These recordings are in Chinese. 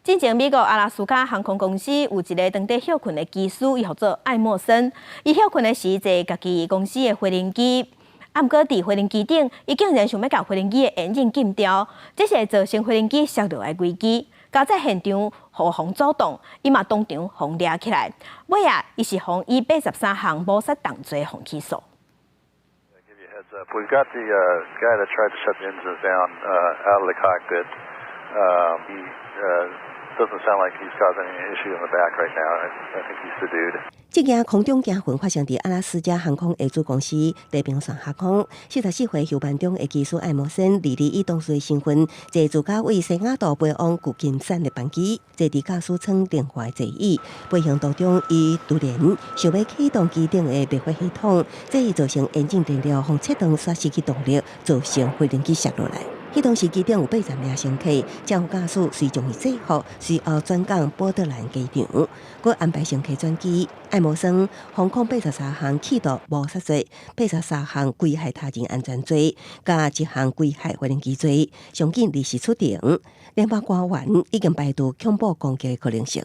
之前美国阿拉斯加航空公司有一个当地休困的机师，伊叫做艾默森。伊休困的时坐家己公司的飞行机，啊，毋过伫飞行机顶，伊竟然想要甲飞行机的引擎禁掉，这是会造成飞行机摔落来危机。加在现场互防阻挡，伊嘛当场互抓起来。尾啊，伊是互以83项谋杀同罪互起诉。We've got the guy that tried to shut the engines down out of the cockpit. He doesn't sound like he's causing any issue in the back right now. I think he's subdued. 这件空中惊魂发生伫阿拉斯加航空的子公司太平船航空44岁休班中的技师艾默森，利以当时的身份，坐自驾为西雅图飞往旧金山的班机，坐伫驾驶舱电话座椅，飞行途中伊突然想要启动机顶的灭火系统，这造成引擎电流互切断，煞失去动力，造成飞行机摔落来。迄当时机顶有80名乘客，政府驾驶遂将伊制服，随后转降波特兰机场，佮安排乘客转机。艾默森航空83项企图谋杀罪、83项危害他人安全罪，加1项危害飞行机罪，上紧立即出庭。联邦官员已经排除恐怖攻击的可能性。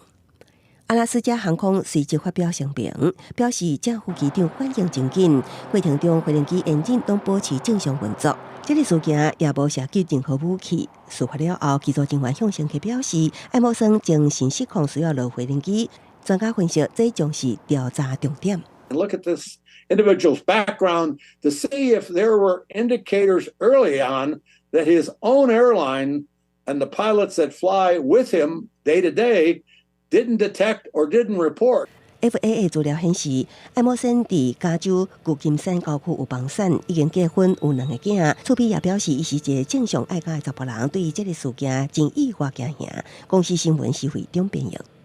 阿拉斯加航空随即发表声明，表示正副机长反应真紧，飞艇中飞行机引擎拢保持正常运作。这个事件也无涉及任何武器。事发了后，机组人员向乘客表示，艾默森精神失控，需要落飞行机。专家分析，这将是调查重点。Look at this individual's background to see if there were indicators early on that his own airline and the pilots that fly with him day to day didn't detect or didn't report. FAA 资料显示，艾默森伫加州旧金山郊区有房产，已经结婚，有2个囝。厝边也表示，伊是一个正常爱家的查甫人，对于这个事件真意外惊吓。公司新闻是非常变形。